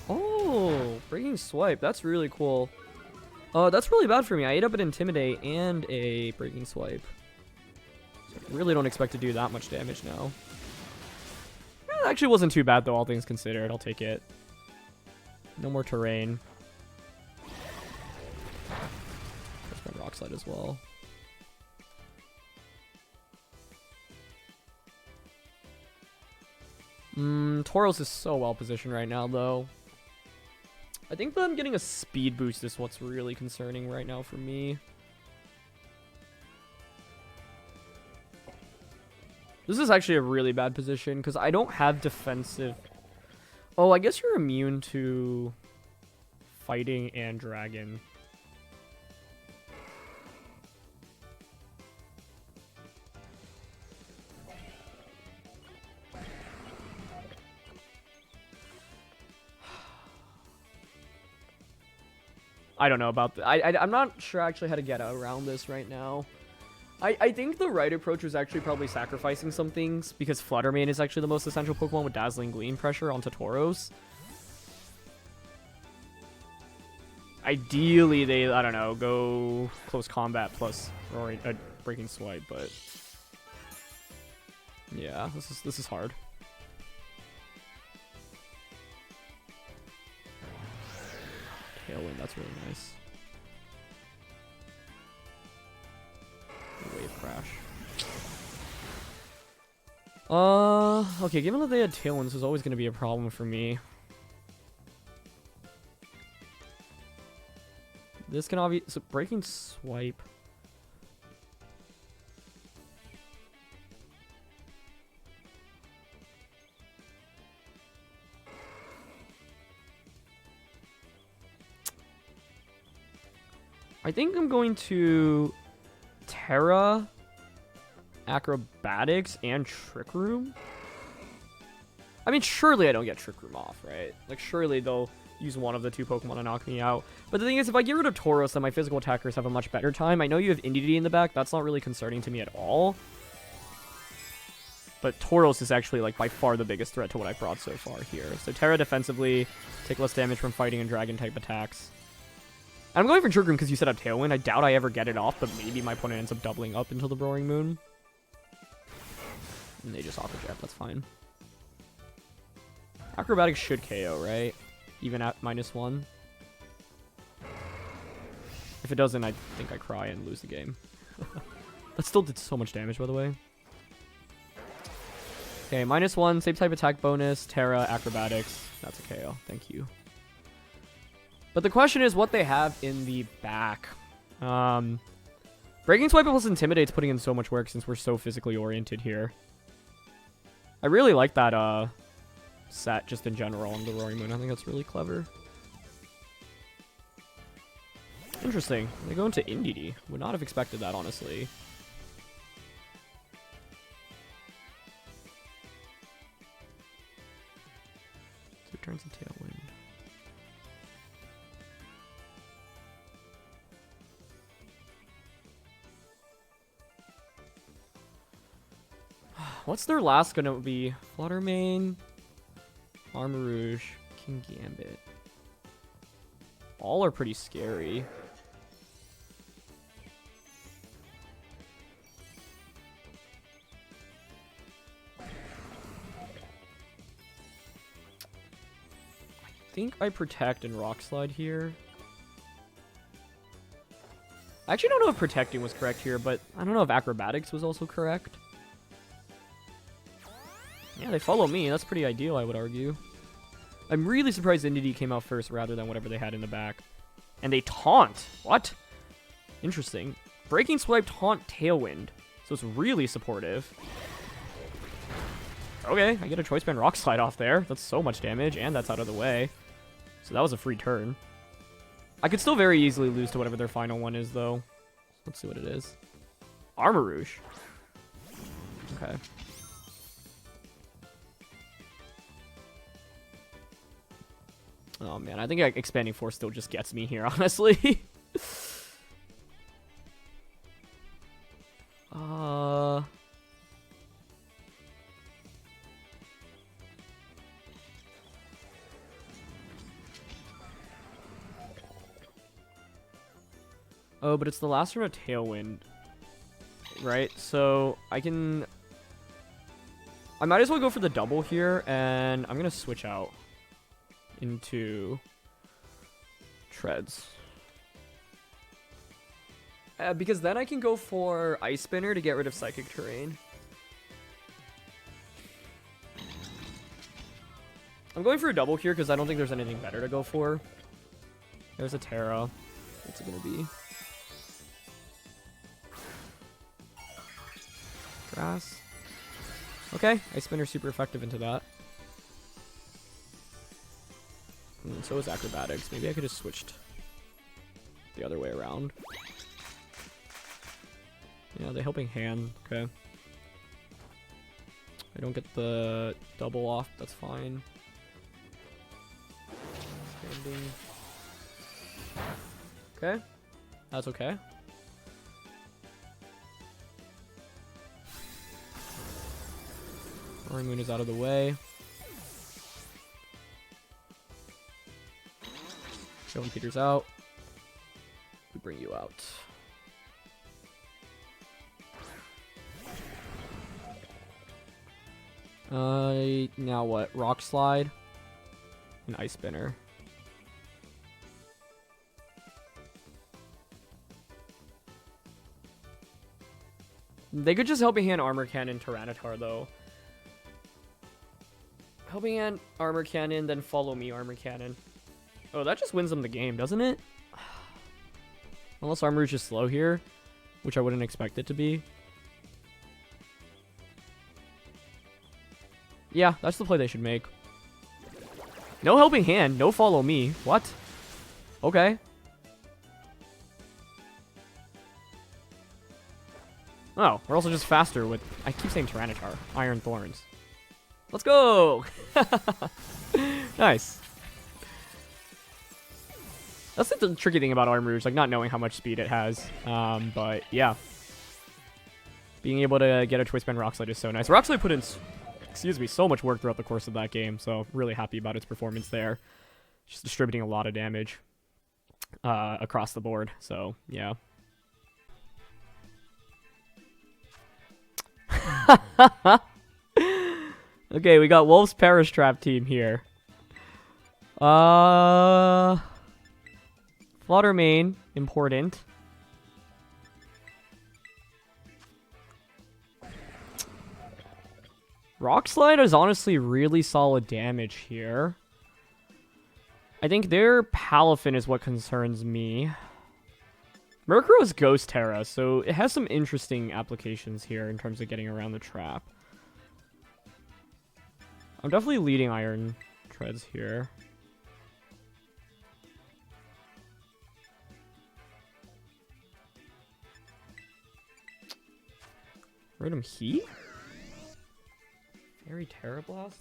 Oh, Breaking Swipe. That's really cool. That's really bad for me. I ate up an Intimidate and a Breaking Swipe. So I really don't expect to do that much damage now. It actually wasn't too bad, though, all things considered. I'll take it. No more terrain. There's my Rock Slide as well. Tauros is so well positioned right now, though. I think them getting a speed boost is what's really concerning right now for me. This is actually a really bad position because I don't have defensive. Oh, I guess you're immune to fighting and dragon. I don't know about I'm not sure actually how to get around this right now. I think the right approach was actually probably sacrificing some things because Flutter Mane is actually the most essential Pokemon with Dazzling Gleam pressure onto Tauros. Ideally, they, I don't know, go close combat plus Breaking Swipe, but yeah, this is hard. Tailwind, that's really nice. Wave Crash. Okay, given that they had Tailwind, this is always going to be a problem for me. This can obviously... So, Breaking Swipe. I think I'm going to Terra, Acrobatics, and Trick Room. I mean, surely I don't get Trick Room off, right? Like, surely they'll use one of the two Pokemon to knock me out. But the thing is, if I get rid of Tauros, then my physical attackers have a much better time. I know you have Indeedee in the back. That's not really concerning to me at all. But Tauros is actually, like, by far the biggest threat to what I've brought so far here. So Terra defensively, take less damage from fighting and Dragon-type attacks. I'm going for Trick Room because you set up Tailwind. I doubt I ever get it off, but maybe my opponent ends up doubling up until the Roaring Moon. And they just Aqua Jet. That's fine. Acrobatics should KO, right? Even at -1. If it doesn't, I think I cry and lose the game. That still did so much damage, by the way. Okay, -1, same type attack bonus, Terra, Acrobatics. That's a KO. Thank you. But the question is what they have in the back. Breaking Swipe plus Intimidate's putting in so much work since we're so physically oriented here. I really like that set just in general on the Roaring Moon. I think that's really clever. Interesting. They go into Indeedee. Would not have expected that, honestly. So it turns to Tailwind. What's their last gonna be? Fluttermane, Armarouge, King Gambit. All are pretty scary. I think I Protect and Rock Slide here. I actually don't know if Protecting was correct here, but I don't know if Acrobatics was also correct. Yeah, they follow me. That's pretty ideal, I would argue. I'm really surprised Indeedee came out first rather than whatever they had in the back. And they taunt. What? Interesting. Breaking Swipe, taunt, Tailwind. So it's really supportive. Okay, I get a Choice Band Rock Slide off there. That's so much damage, and that's out of the way. So that was a free turn. I could still very easily lose to whatever their final one is, though. Let's see what it is. Armarouge. Okay. Oh, man. I think Expanding Force still just gets me here, honestly. Oh, but it's the last turn of Tailwind. Right? So, I might as well go for the double here, and I'm going to switch out into Treads. Because then I can go for Ice Spinner to get rid of Psychic Terrain. I'm going for a double here because I don't think there's anything better to go for. There's a Terra. What's it going to be? Grass. Okay, Ice Spinner super effective into that. And so is Acrobatics. Maybe I could have switched the other way around. Yeah, the Helping Hand. Okay. I don't get the double off. That's fine. Standing. Okay. That's okay. Roaring Moon is out of the way. Showing Peter's out. We bring you out. Now what? Rock Slide and Ice Spinner. They could just Helping Hand, Armor Cannon, Tyranitar though. Helping Hand, Armor Cannon, then Follow Me, Armor Cannon. Oh, that just wins them the game, doesn't it? Unless Armarouge is slow here, which I wouldn't expect it to be. Yeah, that's the play they should make. No Helping Hand, no Follow Me. What? Okay. Oh, we're also just faster with... I keep saying Tyranitar. Iron Thorns. Let's go! Nice. That's the tricky thing about Armarouge, like not knowing how much speed it has. But yeah. Being able to get a Choice Band Rock Slide is so nice. Rock Slide put in, excuse me, so much work throughout the course of that game, so really happy about its performance there. Just distributing a lot of damage across the board, so yeah. Okay, we got Wolf's Perish Trap team here. Fluttermane, important. Rock Slide is honestly really solid damage here. I think their Palafin is what concerns me. Murkrow is Ghost Terra, so it has some interesting applications here in terms of getting around the trap. I'm definitely leading Iron Treads here. Rotom Heat? Fairy Terra Blast?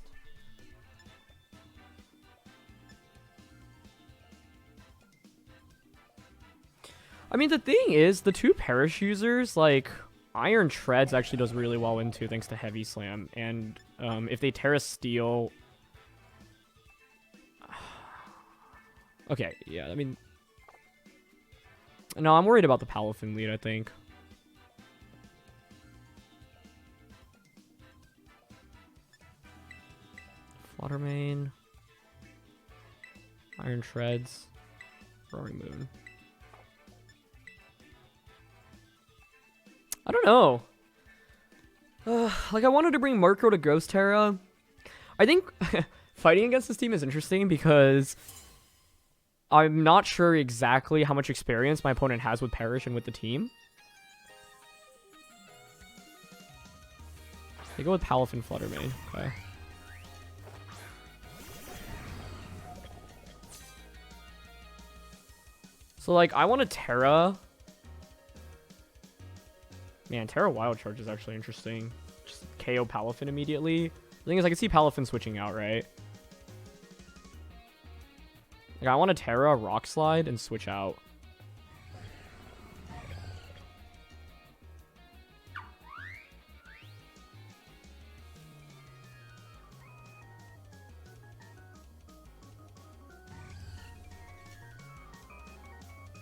I mean, the thing is, the two Perish users, like, Iron Treads actually does really well into thanks to Heavy Slam. And if they Terra Steel... Okay, yeah, I mean... No, I'm worried about the Palafin lead, I think. Fluttermane. Iron Treads. Roaring Moon. I don't know. Like, I wanted to bring Murkrow to Ghost Terra. I think fighting against this team is interesting because I'm not sure exactly how much experience my opponent has with Perish and with the team. They go with Palafin Fluttermane. Okay. So, like, I want to Terra. Man, Terra Wild Charge is actually interesting. Just KO Palafin immediately. The thing is, I can see Palafin switching out, right? Like, I want to Terra, Rock Slide, and switch out.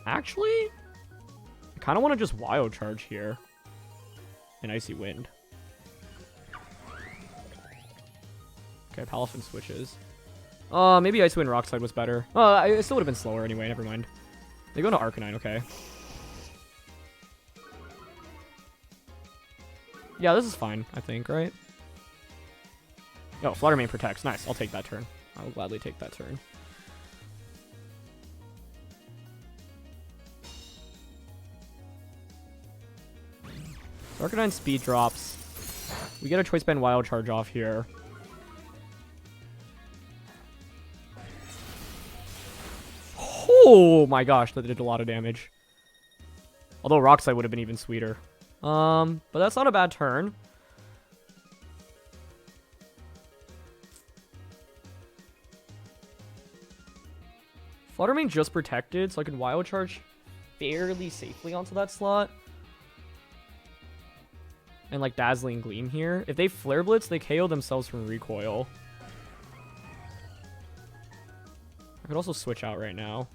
Actually, I kind of want to just Wild Charge here. An Icy Wind. Okay, Palafin switches. Maybe Icy Wind Rock Slide was better. It still would have been slower anyway, never mind. They go to Arcanine, okay. Yeah, this is fine, I think, right? Oh, Fluttermane protects. Nice, I'll take that turn. I will gladly take that turn. Arcanine speed drops. We get a Choice Band Wild Charge off here. Oh my gosh, that did a lot of damage. Although Rock Slide would have been even sweeter. But that's not a bad turn. Fluttermane just protected, so I can Wild Charge fairly safely onto that slot. And like Dazzling Gleam here. If they Flare Blitz, they KO themselves from recoil. I could also switch out right now.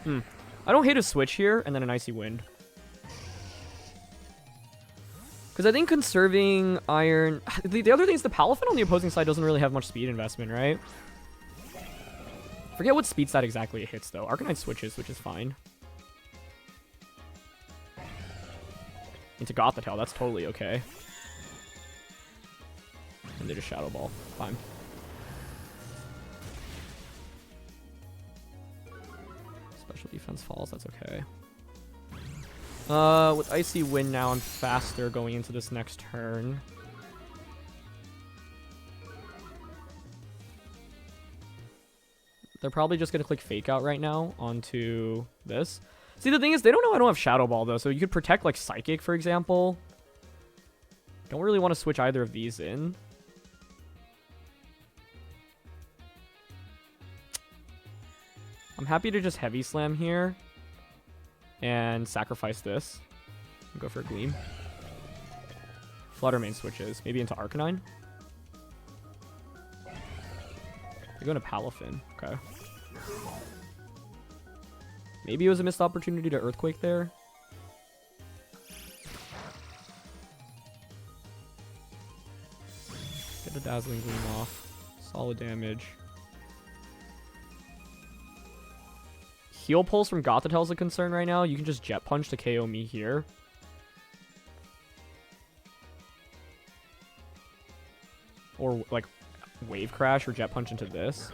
I don't hate a switch here and then an Icy Wind. Because I think conserving Iron... The other thing is the Palafin on the opposing side doesn't really have much speed investment, right? Forget what speed stat exactly it hits, though. Arcanine switches, which is fine. Into Gothitelle, that's totally okay. And they just Shadow Ball. Fine. Special defense falls, that's okay. With Icy Wind now, I'm faster going into this next turn. They're probably just going to click Fake Out right now onto this. See, the thing is, they don't know I don't have Shadow Ball, though, so you could protect, like, Psychic, for example. Don't really want to switch either of these in. I'm happy to just Heavy Slam here and sacrifice this and go for a Gleam. Fluttermane switches, maybe into Arcanine. They're going to Palafin. Okay. Maybe it was a missed opportunity to Earthquake there. Get a Dazzling Gleam off. Solid damage. Heal Pulse from Gothitelle is a concern right now. You can just Jet Punch to KO me here. Or, like, Wave Crash or Jet Punch into this.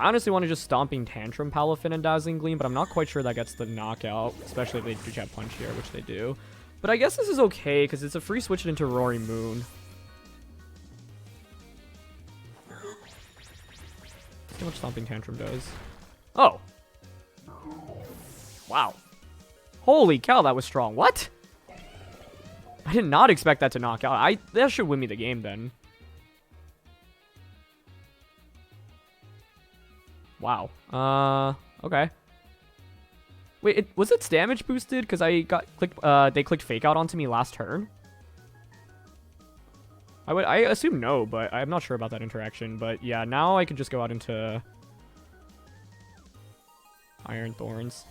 I honestly want to just Stomping Tantrum Palafin and Dazzling Gleam, but I'm not quite sure that gets the knockout, especially if they do Jet Punch here, which they do. But I guess this is okay, because it's a free switch into Rory Moon. Let's see how much Stomping Tantrum does. Oh. Wow. Holy cow, that was strong. What? I did not expect that to knock out. That should win me the game then. Wow. Okay. Wait, was its damage boosted? Because I got clicked. They clicked Fake Out onto me last turn. I assume no, but I'm not sure about that interaction. But yeah, now I can just go out into Iron Thorns.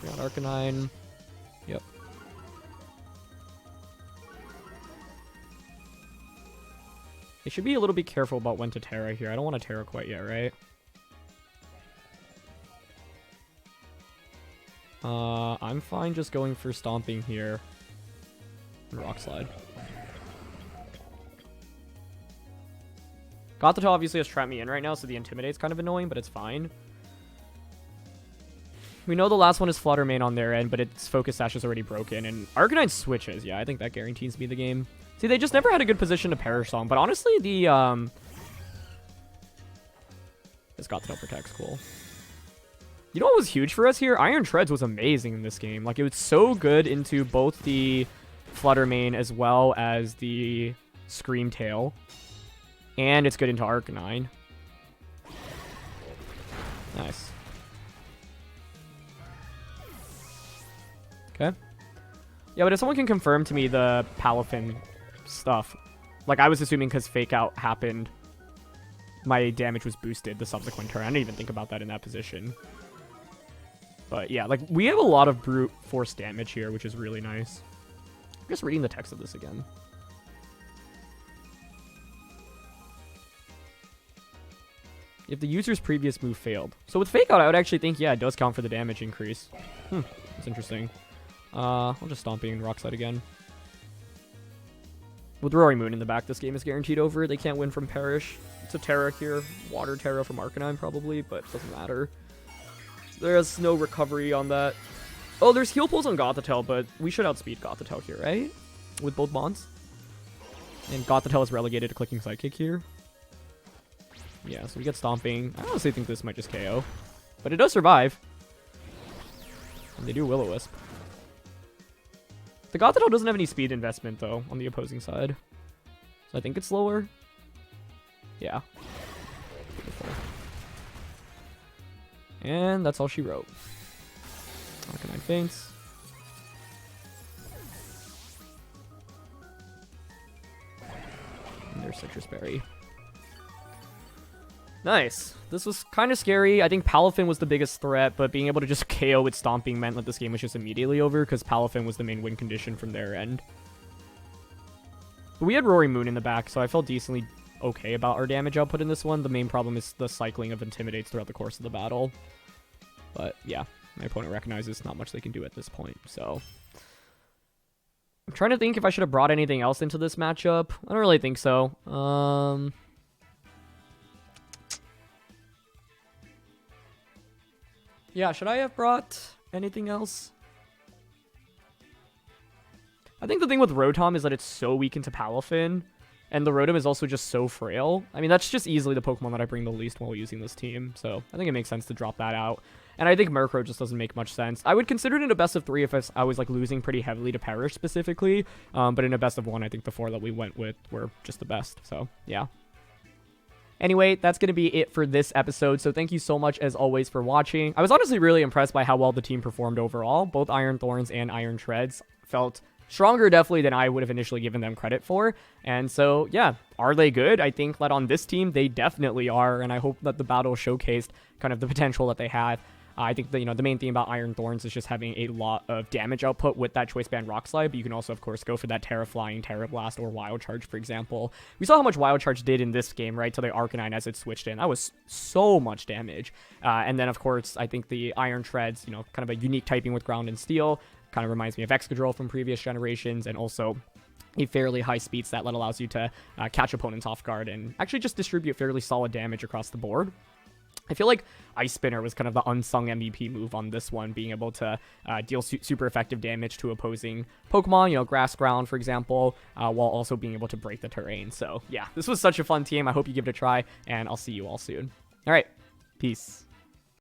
We got Arcanine. Yep. I should be a little bit careful about when to Terra here. I don't want to Terra quite yet, right? I'm fine just going for Stomping here. And Rock Slide. Gothitelle obviously has trapped me in right now, so the Intimidate's kind of annoying, but it's fine. We know the last one is Flutter Mane on their end, but its Focus Sash is already broken. And Arcanine switches. Yeah, I think that guarantees me the game. See, they just never had a good position to Perish Song, but honestly, the, this Gothitelle Protect's cool. You know what was huge for us here? Iron Treads was amazing in this game. Like, it was so good into both the Flutter Mane as well as the Scream Tail. And it's good into Arcanine. Nice. Okay. Yeah, but if someone can confirm to me the Palafin stuff, like I was assuming because Fake Out happened, my damage was boosted the subsequent turn. I didn't even think about that in that position. But yeah, like we have a lot of brute force damage here, which is really nice. I'm just reading the text of this again. If the user's previous move failed. So with Fake Out, I would actually think, yeah, it does count for the damage increase. That's interesting. I'll just Stomping and Rock Slide again. With Rory Moon in the back, this game is guaranteed over. They can't win from Perish. It's a Terra here. Water Terra from Arcanine probably, but it doesn't matter. There's no recovery on that. Oh, there's heal pulls on Gothitelle, but we should outspeed Gothitelle here, right? With both bonds. And Gothitelle is relegated to clicking Psychic here. Yeah, so we get Stomping. I honestly think this might just KO. But it does survive. And they do Will-O-Wisp. The Gothitelle doesn't have any speed investment, though, on the opposing side. So I think it's slower. Yeah. Beautiful. And that's all she wrote. Arcanine faints. And there's Citrus Berry. Nice. This was kind of scary. I think Palafin was the biggest threat, but being able to just KO with Stomping meant that this game was just immediately over because Palafin was the main win condition from their end. But we had Rory Moon in the back, so I felt decently okay about our damage output in this one. The main problem is the cycling of Intimidates throughout the course of the battle. But yeah, my opponent recognizes not much they can do at this point, so... I'm trying to think if I should have brought anything else into this matchup. I don't really think so. Yeah, should I have brought anything else? I think the thing with Rotom is that it's so weak into Palafin, and the Rotom is also just so frail. I mean, that's just easily the Pokemon that I bring the least while using this team, so I think it makes sense to drop that out. And I think Murkrow just doesn't make much sense. I would consider it in a best of 3 if I was like losing pretty heavily to Perish specifically, but in a best of 1, I think the 4 that we went with were just the best, so yeah. Anyway, that's going to be it for this episode, so thank you so much, as always, for watching. I was honestly really impressed by how well the team performed overall. Both Iron Thorns and Iron Treads felt stronger, definitely, than I would have initially given them credit for. And so, yeah, are they good? I think that on this team, they definitely are, and I hope that the battle showcased kind of the potential that they had. I think that, the main thing about Iron Thorns is just having a lot of damage output with that Choice Band Rock Slide, but you can also, of course, go for that Terra Flying, Terra Blast, or Wild Charge, for example. We saw how much Wild Charge did in this game, right, to the Arcanine as it switched in. That was so much damage. And then, of course, I think the Iron Treads, kind of a unique typing with Ground and Steel, kind of reminds me of Excadrill from previous generations, and also a fairly high speed stat that allows you to catch opponents off guard and actually just distribute fairly solid damage across the board. I feel like Ice Spinner was kind of the unsung MVP move on this one, being able to deal super effective damage to opposing Pokemon, you know, Grass Ground, for example, while also being able to break the terrain. So, yeah, this was such a fun team. I hope you give it a try, and I'll see you all soon. All right, peace.